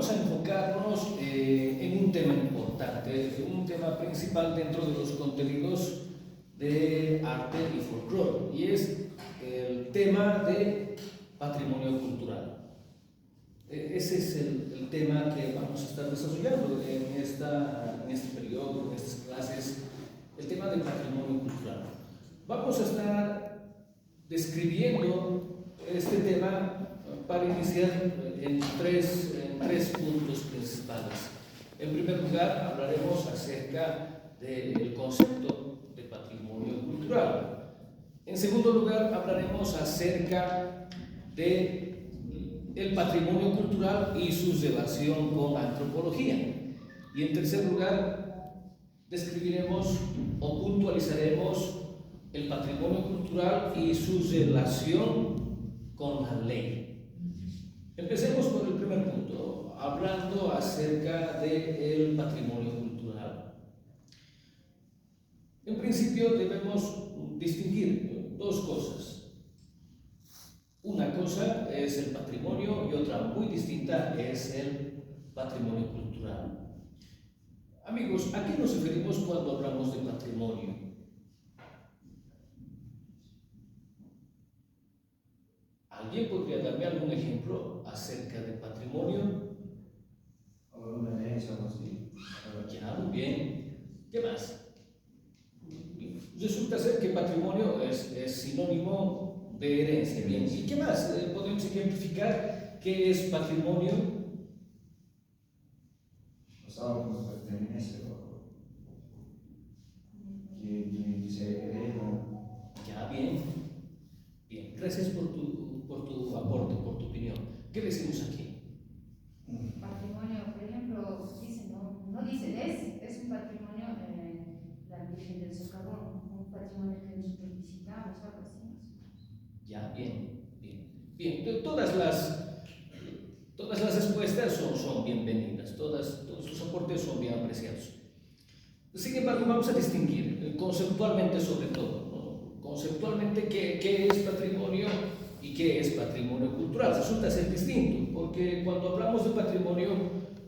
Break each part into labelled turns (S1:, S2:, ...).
S1: vamos a enfocarnos en un tema importante, un tema principal dentro de los contenidos de arte y folclore, y es el tema de patrimonio cultural. Ese es el tema que vamos a estar desarrollando en este periodo, en estas clases, el tema del patrimonio cultural. Vamos a estar describiendo este tema para iniciar en tres puntos principales. En primer lugar, hablaremos acerca del concepto de patrimonio cultural. En segundo lugar, hablaremos acerca de el patrimonio cultural y su relación con la antropología. Y en tercer lugar, describiremos o puntualizaremos el patrimonio cultural y su relación con la ley. Empecemos por el primer punto, hablando acerca del patrimonio cultural. En principio debemos distinguir dos cosas. Una cosa es el patrimonio y otra muy distinta es el patrimonio cultural. Amigos, ¿a qué nos referimos cuando hablamos de patrimonio? ¿Alguien podría darme algún ejemplo acerca de patrimonio?
S2: Una herencia o algo así.
S1: Ya, muy bien. ¿Qué más? Resulta ser que patrimonio es sinónimo de herencia. Bien. ¿Y qué más? ¿Podemos ejemplificar qué es patrimonio?
S2: Los algo que nos pertenece o que se hereda.
S1: Ya, bien. Bien. Gracias por tu aporte, por tu opinión. ¿Qué decimos aquí?
S3: Patrimonio, por ejemplo, dice, no dice, es un patrimonio, la Virgen del Socavón, un patrimonio que nosotros visitamos, algo así.
S1: Ya, bien. Todas las respuestas son bienvenidas, todos sus aportes son bien apreciados. Sin embargo, vamos a distinguir conceptualmente sobre todo, ¿no? Conceptualmente qué es patrimonio y qué es patrimonio cultural. Resulta ser distinto, porque cuando hablamos de patrimonio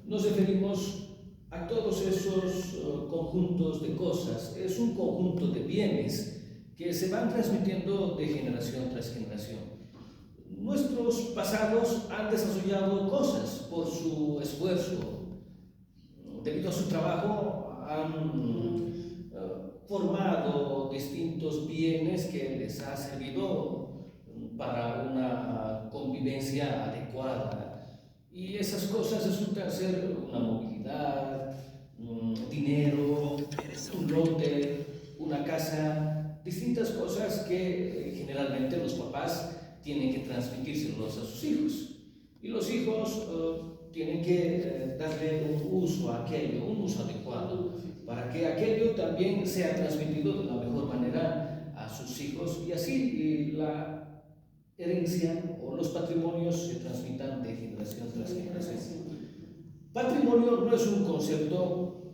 S1: nos referimos a todos esos conjuntos de cosas. Es un conjunto de bienes que se van transmitiendo de generación tras generación. Nuestros pasados han desarrollado cosas por su esfuerzo, debido a su trabajo han formado distintos bienes que les ha servido para una convivencia adecuada, y esas cosas resultan ser una movilidad, dinero, un lote, una casa, distintas cosas que generalmente los papás tienen que transmitírselos a sus hijos, y los hijos tienen que darle un uso a aquello, un uso adecuado, para que aquello también sea transmitido de la mejor manera a sus hijos, y así la herencia o los patrimonios se transmitan de generación tras generación. Patrimonio no es un concepto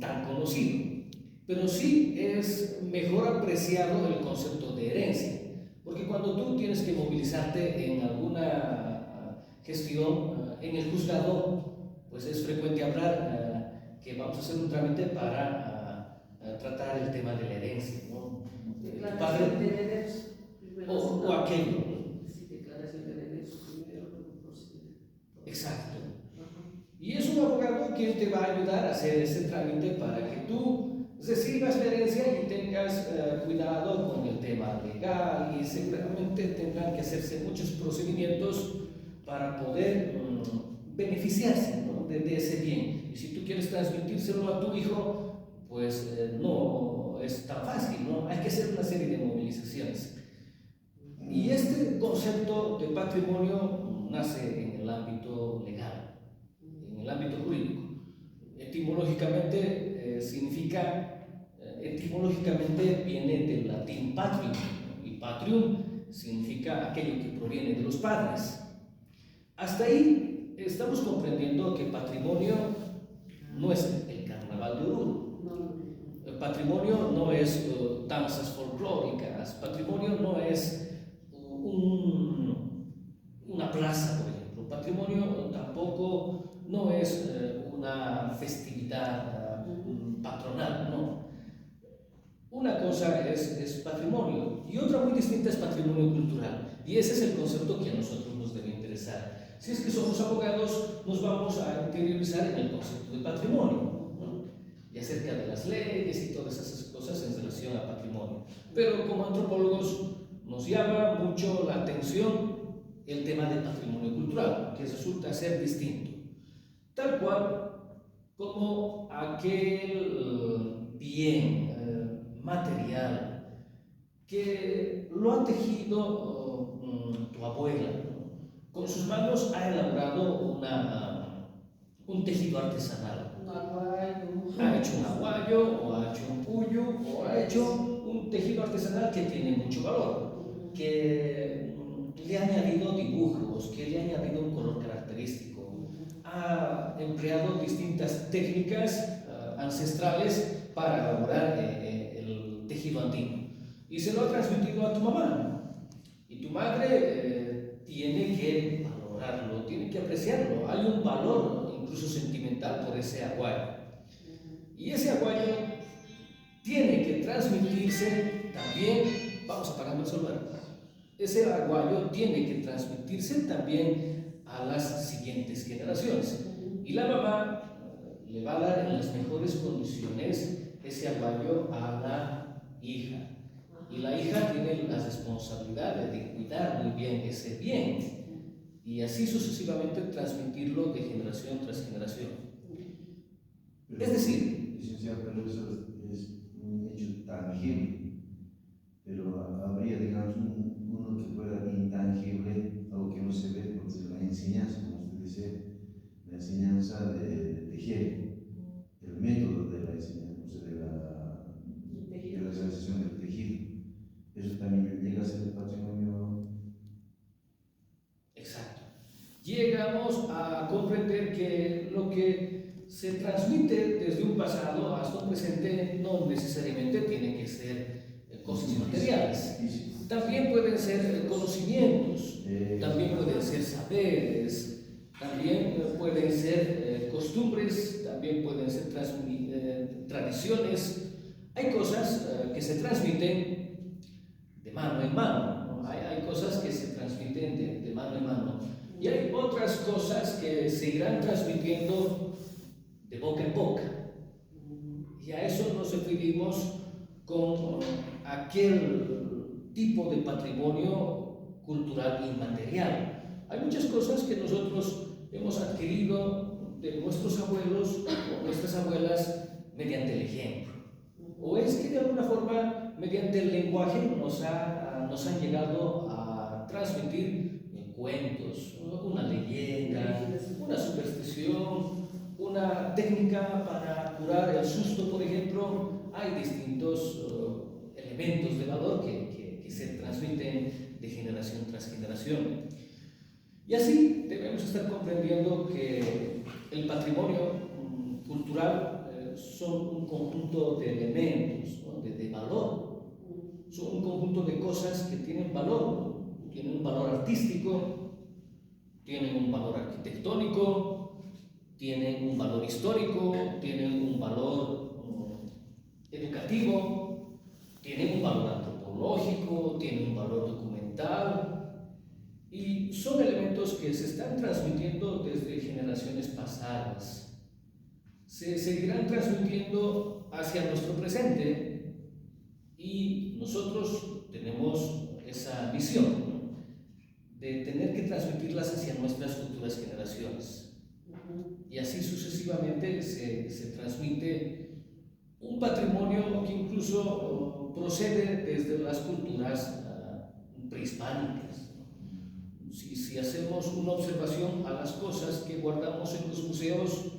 S1: tan conocido, pero sí es mejor apreciado el concepto de herencia, porque cuando tú tienes que movilizarte en alguna gestión en el juzgado, pues es frecuente hablar que vamos a hacer un trámite para tratar el tema de la herencia, ¿no? Padre, o aquello, ¿no? Exacto. Y es un abogado quien te va a ayudar a hacer ese trámite para que tú recibas la herencia y tengas cuidado con el tema legal, y seguramente tendrán que hacerse muchos procedimientos para poder beneficiarse, ¿no? de ese bien. Y si tú quieres transmitírselo a tu hijo, pues no es tan fácil, ¿no? Hay que hacer una serie de movilizaciones. Y este concepto de patrimonio nace en el ámbito legal, en el ámbito jurídico. Etimológicamente viene del latín patrium, y patrium significa aquello que proviene de los padres. Hasta ahí estamos comprendiendo que patrimonio no es el carnaval de Oruro, el patrimonio no es danzas folclóricas, patrimonio no es una plaza, por ejemplo, patrimonio tampoco no es una festividad patronal, no. Una cosa es patrimonio y otra muy distinta es patrimonio cultural. Y ese es el concepto que a nosotros nos debe interesar. Si es que somos abogados, nos vamos a interiorizar en el concepto de patrimonio, ¿no? Y acerca de las leyes y todas esas cosas en relación a patrimonio. Pero como antropólogos nos llama mucho la atención el tema del patrimonio cultural, que resulta ser distinto. Tal cual como aquel bien material que lo ha tejido tu abuela, ¿no? Con sus manos ha elaborado un tejido artesanal. Ha hecho un aguayo, o ha hecho un puyo, o ha hecho un tejido artesanal que tiene mucho valor, que le ha añadido dibujos, que le ha añadido un color característico, ha empleado distintas técnicas ancestrales para elaborar el tejido andino y se lo ha transmitido a tu mamá. Y tu madre tiene que valorarlo, tiene que apreciarlo. Hay un valor incluso sentimental por ese aguayo. Y ese aguayo tiene que transmitirse también, vamos apagando el celular, ese aguayo tiene que transmitirse también a las siguientes generaciones. Y la mamá le va a dar en las mejores condiciones ese aguayo a la hija. Y la hija tiene la responsabilidad de cuidar muy bien ese bien y así sucesivamente transmitirlo de generación tras generación.
S2: Pero,
S1: Es decir,
S2: licenciado, pero eso es un hecho tangible, pero habría, digamos, uno que fuera intangible, algo que no se ve, porque es la enseñanza, como usted dice, la enseñanza de tejer, el método de la enseñanza, o sea, de la realización del tejido. Eso también llega a ser el patrimonio.
S1: exacto. Llegamos a comprender que lo que se transmite desde un pasado hasta un presente no necesariamente tiene que ser cosas materiales. También pueden ser conocimientos, también pueden ser saberes, también pueden ser costumbres, también pueden ser tradiciones. Hay cosas que se transmiten de mano en mano, ¿no? Hay cosas que se transmiten de mano en mano. Y hay otras cosas que se irán transmitiendo de boca en boca. Y a eso nos referimos con aquel tipo de patrimonio cultural inmaterial. Hay muchas cosas que nosotros hemos adquirido de nuestros abuelos o nuestras abuelas mediante el ejemplo. O es que de alguna forma, mediante el lenguaje, nos han llegado a transmitir cuentos, una leyenda, una superstición, una técnica para curar el susto, por ejemplo. Hay distintos elementos de valor que se transmiten de generación tras generación. Y así debemos estar comprendiendo que el patrimonio cultural son un conjunto de elementos, ¿no? de valor. Son un conjunto de cosas que tienen valor, ¿no? Tienen un valor artístico, tienen un valor arquitectónico, tienen un valor histórico, tienen un valor educativo, tienen un valor antropológico, tienen un valor documental y son elementos que se están transmitiendo desde generaciones pasadas. Se seguirán transmitiendo hacia nuestro presente y nosotros tenemos esa visión, ¿no? De tener que transmitirlas hacia nuestras futuras generaciones. Y así sucesivamente se transmite un patrimonio que incluso procede desde las culturas prehispánicas. Si hacemos una observación a las cosas que guardamos en los museos,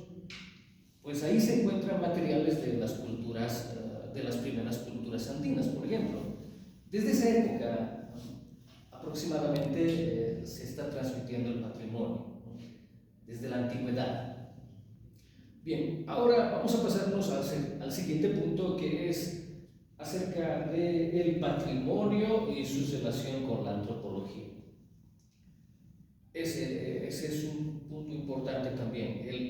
S1: pues ahí se encuentran materiales de las culturas, de las primeras culturas andinas, por ejemplo. Desde esa época, aproximadamente, se está transmitiendo el patrimonio, ¿no? Desde la antigüedad. Bien, ahora vamos a pasarnos al siguiente punto, que es acerca del patrimonio y su relación con la antropología. Ese es un punto importante también. El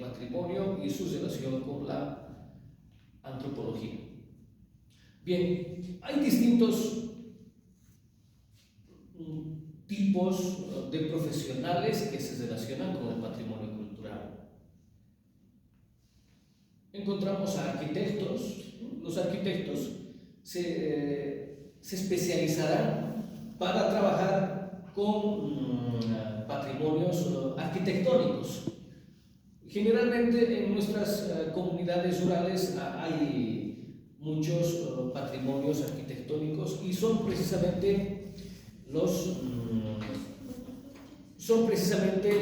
S1: y su relación con la antropología. Bien, hay distintos tipos de profesionales que se relacionan con el patrimonio cultural. Encontramos a arquitectos. Los arquitectos se especializarán para trabajar con patrimonios arquitectónicos. Generalmente en nuestras comunidades rurales hay muchos patrimonios arquitectónicos y son precisamente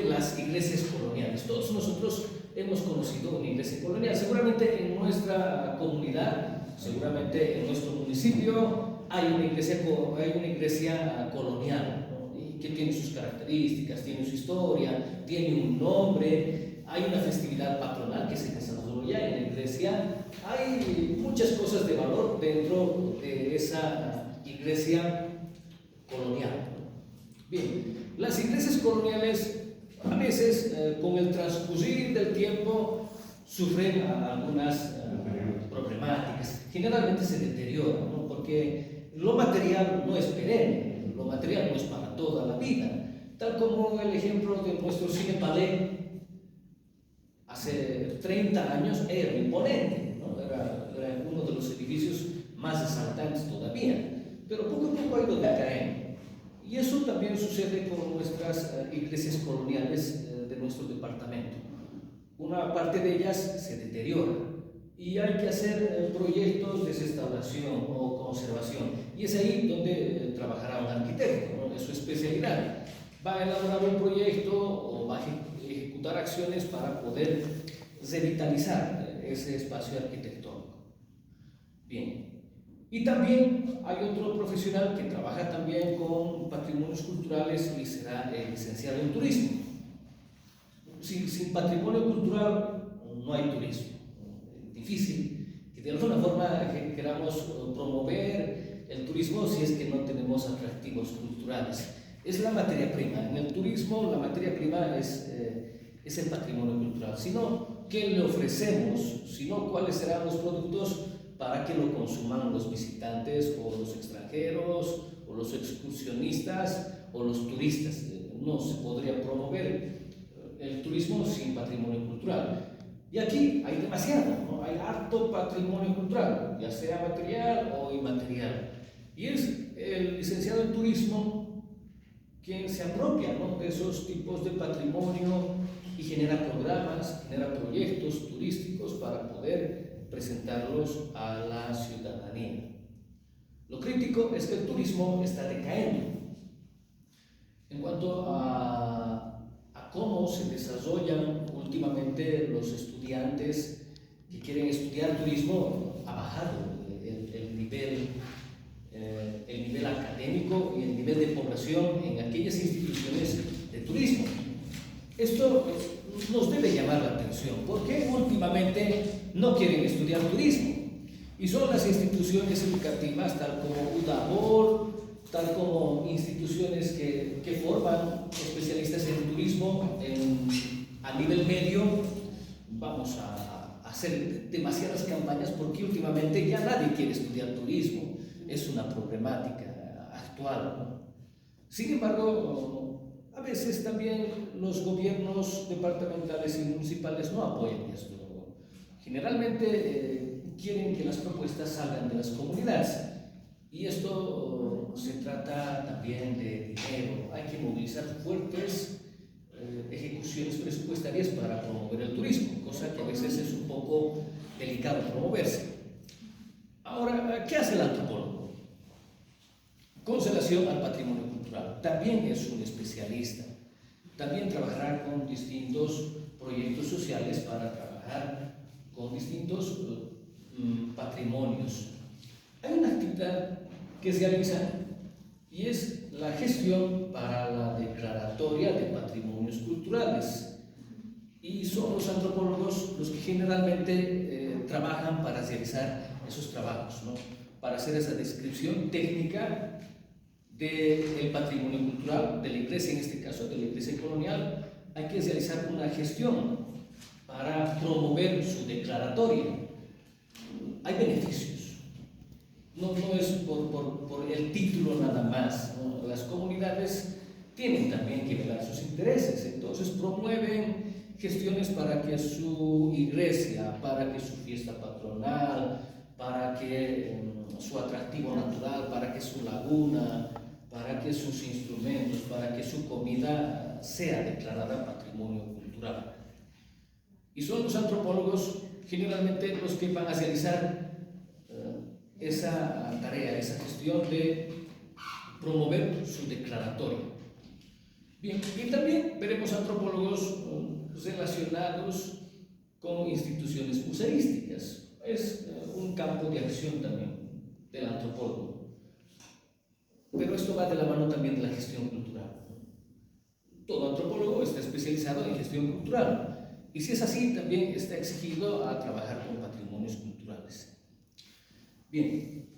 S1: las iglesias coloniales. Todos nosotros hemos conocido una iglesia colonial. Seguramente en nuestra comunidad, seguramente en nuestro municipio hay una iglesia colonial, ¿no? Y que tiene sus características, tiene su historia, tiene un nombre, hay una festividad patronal que se desarrolla en la iglesia. Hay muchas cosas de valor dentro de esa iglesia colonial. Bien, las iglesias coloniales a veces con el transcurrir del tiempo sufren algunas problemáticas. Generalmente se deterioran, ¿no? Porque lo material no es perenne, lo material no es para toda la vida. Tal como el ejemplo de nuestro Cine Palais hace 30 años era imponente, ¿no? Era uno de los edificios más exaltantes todavía, pero poco a poco ha ido decayendo. Y eso también sucede con nuestras iglesias coloniales de nuestro departamento. Una parte de ellas se deteriora y hay que hacer proyectos de restauración o conservación. Y es ahí donde trabajará un arquitecto, ¿no? Es su especialidad. Va a elaborar un proyecto o va a ejecutar acciones para poder revitalizar ese espacio arquitectónico. Bien. Y también hay otro profesional que trabaja también con patrimonios culturales y será licenciado en turismo. Sin patrimonio cultural no hay turismo. Es difícil que de alguna forma queramos promover el turismo si es que no tenemos atractivos culturales. Es la materia prima. En el turismo la materia prima es el patrimonio cultural. Si no, ¿qué le ofrecemos? Si no, ¿cuáles serán los productos para que lo consuman los visitantes o los extranjeros o los excursionistas o los turistas? No se podría promover el turismo sin patrimonio cultural. Y aquí hay demasiado, ¿no? Hay harto patrimonio cultural, ya sea material o inmaterial. Y es el licenciado en turismo quien se apropia, ¿no?, de esos tipos de patrimonio y genera programas, genera proyectos turísticos para poder presentarlos a la ciudadanía. Lo crítico es que el turismo está decayendo. En cuanto a cómo se desarrollan últimamente los estudiantes que quieren estudiar turismo, ha bajado el nivel académico y el nivel de población en aquellas instituciones de turismo. Esto nos debe llamar la atención, porque últimamente no quieren estudiar turismo y son las instituciones educativas tal como UDABOR, tal como instituciones que forman especialistas en turismo a nivel medio. Vamos a hacer demasiadas campañas porque últimamente ya nadie quiere estudiar turismo. Es una problemática actual, ¿no? Sin embargo, a veces también los gobiernos departamentales y municipales no apoyan esto. Generalmente quieren que las propuestas salgan de las comunidades. Y esto se trata también de dinero. Hay que movilizar fuertes ejecuciones presupuestarias para promover el turismo, cosa que a veces es un poco delicado promoverse. Ahora, ¿qué hace el antropólogo? Con relación al patrimonio cultural, también es un especialista. También trabajará con distintos proyectos sociales para trabajar con distintos patrimonios. Hay una actividad que se realiza y es la gestión para la declaratoria de patrimonios culturales. Y son los antropólogos los que generalmente trabajan para realizar esos trabajos, ¿no? Para hacer esa descripción técnica del patrimonio cultural de la iglesia, en este caso de la iglesia colonial. Hay que realizar una gestión para promover su declaratoria. Hay beneficios. No es por el título nada más, ¿no? Las comunidades tienen también que velar sus intereses, entonces promueven gestiones para que su iglesia, para que su fiesta patronal, para que su atractivo natural, para que su laguna, para que sus instrumentos, para que su comida sea declarada patrimonio cultural. Y son los antropólogos generalmente los que van a realizar esa tarea, esa gestión de promover su declaratoria. Bien, y también veremos antropólogos relacionados con instituciones museísticas. Es un campo de acción también del antropólogo. Pero esto va de la mano también de la gestión cultural. Todo antropólogo está especializado en gestión cultural. Y si es así, también está exigido a trabajar con patrimonios culturales. Bien,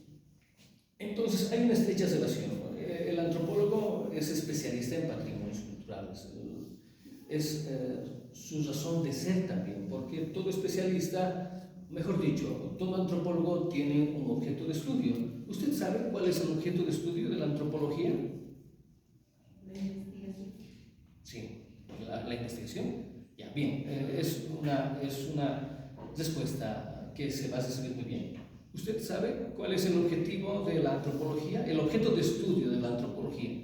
S1: entonces hay una estrecha relación. El antropólogo es especialista en patrimonios culturales. Es su razón de ser también, porque todo especialista, mejor dicho, todo antropólogo tiene un objeto de estudio. ¿Usted sabe cuál es el objeto de estudio de la antropología?
S3: La investigación.
S1: Sí, la investigación. Ya, bien, es una respuesta que se va a recibir muy bien. ¿Usted sabe cuál es el objetivo de la antropología? El objeto de estudio de la antropología.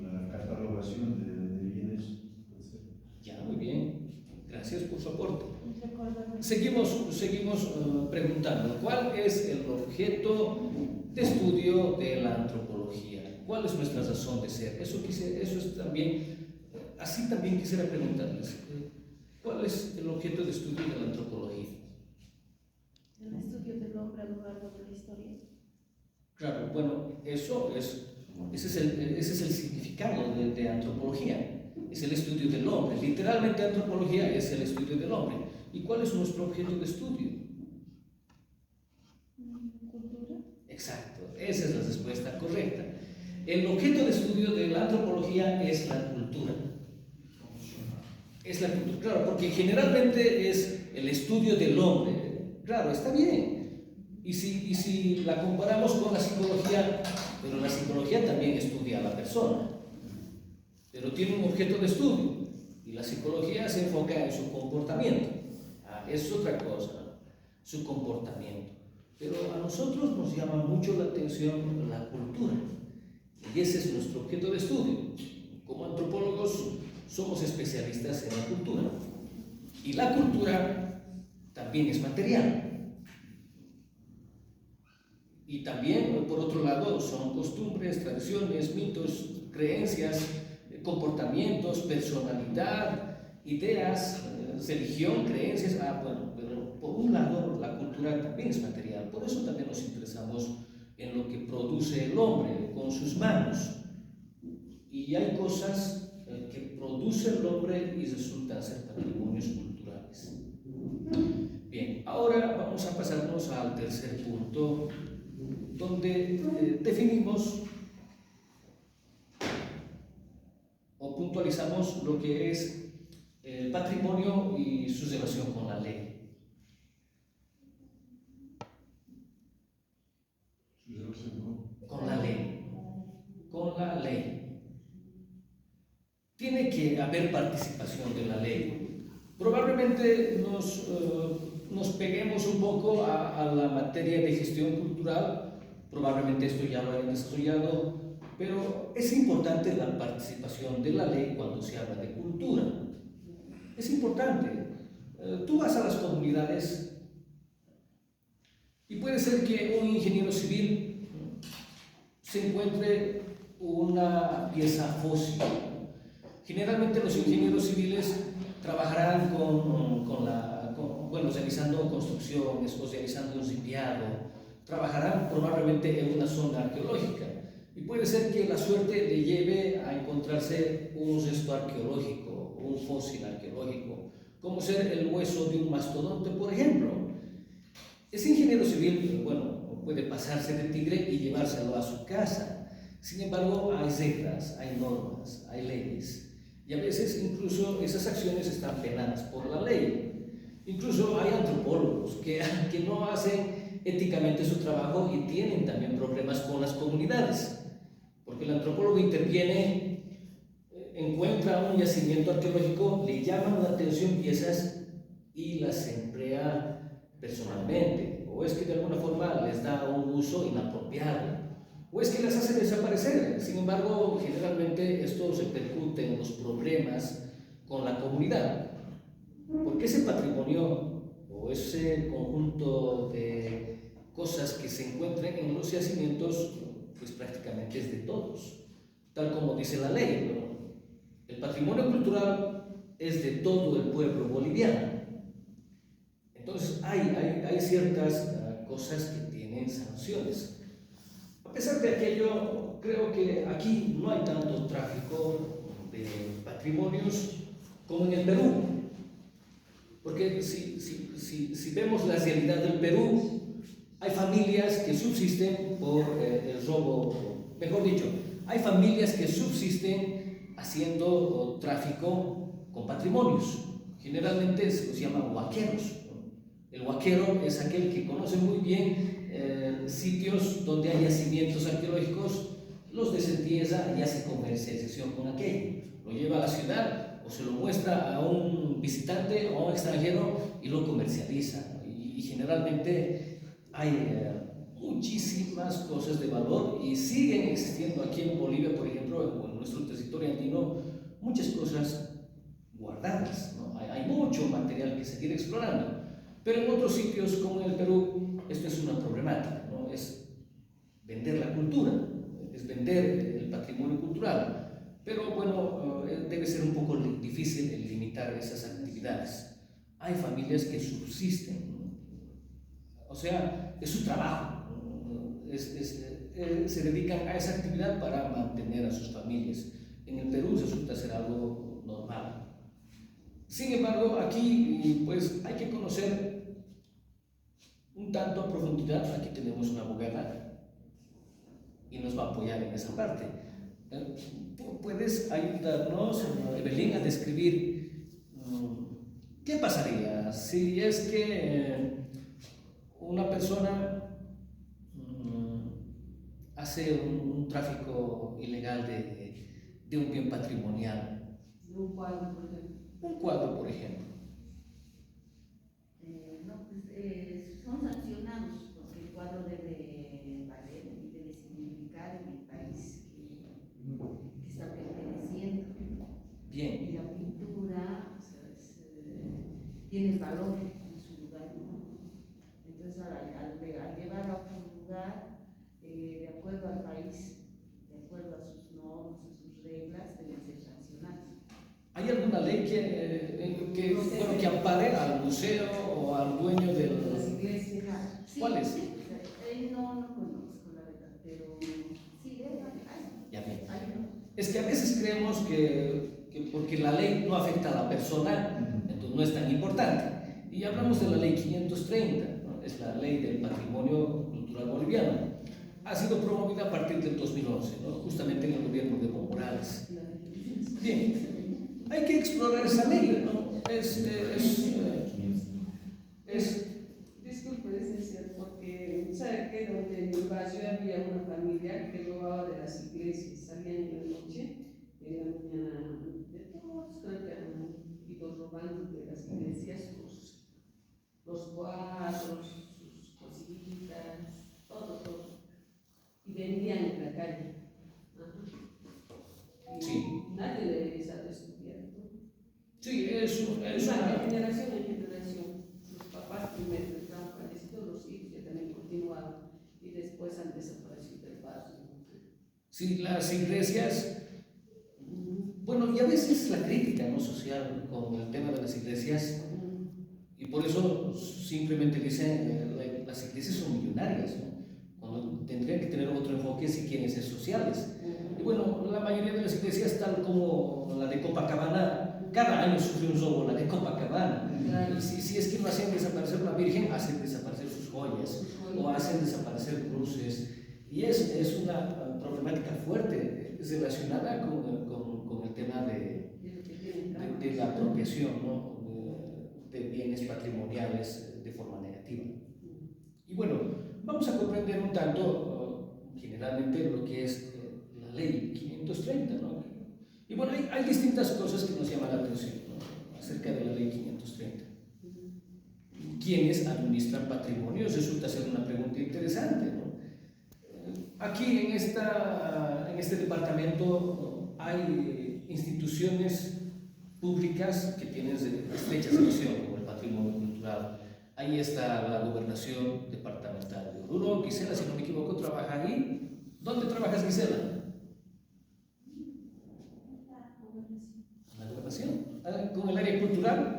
S2: La catalogación de bienes.
S1: Ya, muy bien. Gracias por su aporte. Seguimos preguntando, ¿cuál es el objeto de estudio de la antropología? ¿Cuál es nuestra razón de ser? Eso es también, así también quisiera preguntarles, ¿cuál es el objeto de estudio de la antropología?
S4: El estudio del hombre a lo largo de la historia.
S1: Claro, bueno, ese es el significado de antropología. Es el estudio del hombre. Literalmente antropología es el estudio del hombre. ¿Y cuál es nuestro objeto de estudio?
S4: Cultura.
S1: Exacto, esa es la respuesta correcta. El objeto de estudio de la antropología es la cultura. Es la cultura, claro, porque generalmente es el estudio del hombre. Claro, está bien. Y si la comparamos con la psicología, pero la psicología también estudia a la persona, pero tiene un objeto de estudio, y la psicología se enfoca en su comportamiento. Es otra cosa, su comportamiento. Pero a nosotros nos llama mucho la atención la cultura, y ese es nuestro objeto de estudio. Como antropólogos somos especialistas en la cultura, y la cultura también es material. Y también, por otro lado, son costumbres, tradiciones, mitos, creencias, comportamientos, personalidad, ideas, religión, creencias. Bueno, pero por un lado la cultura también es material, por eso también nos interesamos en lo que produce el hombre con sus manos. Y hay cosas que produce el hombre y resultan ser patrimonios culturales. Bien, ahora vamos a pasarnos al tercer punto, donde definimos o puntualizamos lo que es el patrimonio y su relación con la ley.
S2: ¿Su relación
S1: Con la ley. Con la ley. Tiene que haber participación de la ley. Probablemente nos peguemos un poco a la materia de gestión cultural. Probablemente esto ya lo hayan desarrollado, pero es importante la participación de la ley cuando se habla de cultura. Es importante. Tú vas a las comunidades y puede ser que un ingeniero civil se encuentre una pieza fósil. Generalmente los ingenieros civiles trabajarán realizando construcciones o realizando un ripiado. Trabajarán probablemente en una zona arqueológica y puede ser que la suerte le lleve a encontrarse un resto arqueológico, un fósil arqueológico, como ser el hueso de un mastodonte, por ejemplo. Ese ingeniero civil, puede pasarse de tigre y llevárselo a su casa. Sin embargo, hay reglas, hay normas, hay leyes. Y Y a veces incluso esas acciones están penadas por la ley. Incluso hay antropólogos que no hacen éticamente su trabajo y tienen también problemas con las comunidades, porque el antropólogo interviene, encuentra un yacimiento arqueológico, le llaman la atención piezas y las emplea personalmente, o es que de alguna forma les da un uso inapropiado, o es que las hace desaparecer. Sin embargo, generalmente esto se repercute en los problemas con la comunidad, porque ese patrimonio o ese conjunto de cosas que se encuentran en los yacimientos, pues prácticamente es de todos, tal como dice la ley, ¿no? El patrimonio cultural es de todo el pueblo boliviano. Entonces hay ciertas cosas que tienen sanciones. A pesar de aquello, creo que aquí no hay tanto tráfico de patrimonios como en el Perú. Porque si vemos la realidad del Perú, hay familias que subsisten por el robo, mejor dicho, hay familias que subsisten haciendo tráfico con patrimonios. Generalmente se los llama huaqueros, ¿no? El huaquero es aquel que conoce muy bien sitios donde hay yacimientos arqueológicos, los desentierra y hace comercialización con aquello. Lo lleva a la ciudad o se lo muestra a un visitante o a un extranjero y lo comercializa. Y generalmente hay muchísimas cosas de valor y siguen existiendo aquí en Bolivia, por ejemplo, en nuestro territorio andino, muchas cosas guardadas, ¿no? Hay mucho material que seguir explorando, pero en otros sitios como en el Perú esto es una problemática, ¿no? Es vender la cultura, es vender el patrimonio cultural, pero bueno, debe ser un poco difícil el limitar esas actividades. Hay familias que subsisten, ¿no? O sea, es su trabajo, ¿no? Se dedican a esa actividad para mantener a sus familias. En el Perú resulta ser algo normal. Sin embargo, aquí pues hay que conocer un tanto a profundidad. Aquí tenemos una abogada y nos va a apoyar en esa parte. ¿Puedes ayudarnos, Evelyn, a describir qué pasaría si es que una persona hace un tráfico ilegal de un bien patrimonial?
S4: De un cuadro, por ejemplo.
S1: Un cuadro, por ejemplo.
S5: No, pues son sancionados porque el cuadro debe valer y debe significar en el país que está perteneciendo.
S1: Bien.
S5: Y la pintura, o sea, tiene valor en su lugar, ¿no? Entonces, al llevar a otro lugar, de acuerdo al país, de acuerdo a sus normas, a sus reglas, deben ser sancionados.
S1: ¿Hay alguna ley que ampare al museo o al dueño de
S4: Las iglesias.
S5: Sí,
S1: ¿Cuál es?
S5: no conozco la verdad, pero sí debe haber.
S1: Ya bien.
S5: Hay, ¿no?
S1: Es que a veces creemos que porque la ley no afecta a la persona, entonces no es tan importante. Y hablamos de la ley 530, ¿no? Es la ley del patrimonio cultural boliviano. Ha sido promovida a partir del 2011, ¿no? Justamente en el gobierno de Evo Morales. Bien. Hay que explorar esa ley, ¿no?
S4: Disculpe, licenciado, porque sabe que donde en mi barrio había una familia que robaba de las iglesias, salían en la noche, en la mañana, de todos, creo que han ido robando de las iglesias los cuadros, sus cositas, todo, y vendían en la calle. Y
S1: Sí.
S4: nadie les ha descubierto.
S1: Sí, es una...
S4: De generación en generación, sus papás primero estaban fallecidos, los hijos ya también continuaron y después han desaparecido del barrio.
S1: Sí, las iglesias, bueno, y a veces la crítica, ¿no?, social con el tema de las iglesias, y por eso simplemente dicen las iglesias son millonarias, ¿no?, cuando tendrían que tener otro enfoque si quieren ser sociales. Y bueno, la mayoría de las iglesias, tal como la de Copacabana, cada año sufre un robo, la de Copacabana.
S4: Claro.
S1: Si es que no hacen desaparecer la Virgen, hacen desaparecer sus joyas o hacen desaparecer cruces. Y es una problemática fuerte relacionada con el tema de apropiación, ¿no? de bienes patrimoniales de forma negativa. Y bueno, vamos a comprender un tanto generalmente lo que es la ley 530, ¿no? Y bueno, hay distintas cosas que nos llaman la atención, ¿no? Acerca de la ley 530. ¿Quiénes administran patrimonios? Resulta ser una pregunta interesante, ¿no? Aquí en este departamento hay instituciones públicas que tienen estrecha relación con el patrimonio cultural. Ahí está la gobernación departamental de Oruro. Gisela, si no me equivoco, trabaja ahí. ¿Dónde trabajas, Gisela? En la gobernación. ¿Con el área cultural?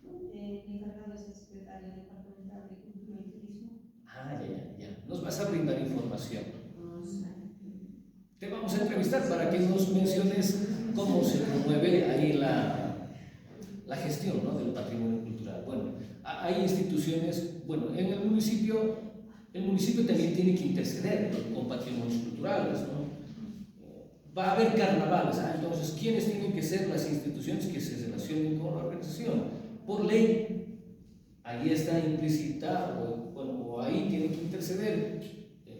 S6: Encargado es el secretario departamental de Cultura y Turismo.
S1: Ah, ya. Nos vas a brindar información. Te vamos a entrevistar para que nos menciones cómo se promueve ahí la gestión, ¿no? del patrimonio cultural. Bueno, hay instituciones, bueno, en el municipio también tiene que interceder con patrimonios culturales, ¿no? Va a haber carnavales, entonces, ¿quiénes tienen que ser las instituciones que se relacionen con la organización? Por ley, ahí está implícita, o ahí tiene que interceder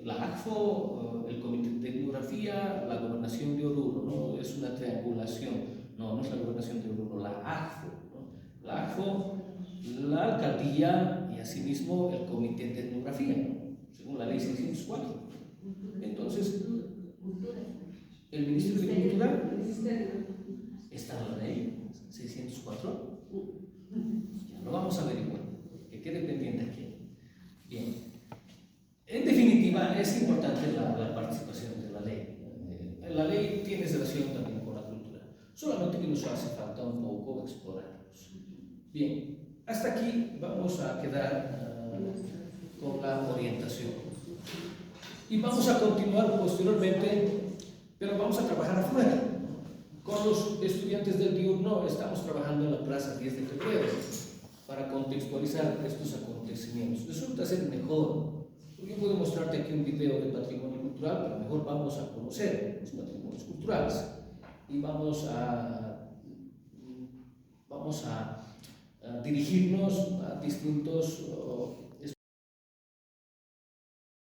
S1: la ACFO, el Comité de Etnografía, la Gobernación de Oruro, ¿no? Es una triangulación, no es la Gobernación de Oruro, la ACFO, ¿no? La ACFO, la Alcaldía y asimismo el Comité de Etnografía, ¿no? Según la Ley 604. Entonces, el Ministerio de Cultura está en la Ley 604. Ya lo vamos a averiguar, que quede pendiente aquí. Bien. En definitiva, es importante la participación de la ley. La ley tiene relación también con la cultura, solamente que nos hace falta un poco explorarlos. Bien, hasta aquí vamos a quedar con la orientación. Y vamos a continuar posteriormente, pero vamos a trabajar afuera. Con los estudiantes del diurno estamos trabajando en la Plaza 10 de Febrero para contextualizar estos acontecimientos. Resulta ser mejor. Yo puedo mostrarte aquí un video de patrimonio cultural, pero mejor vamos a conocer los patrimonios culturales y vamos a dirigirnos a distintos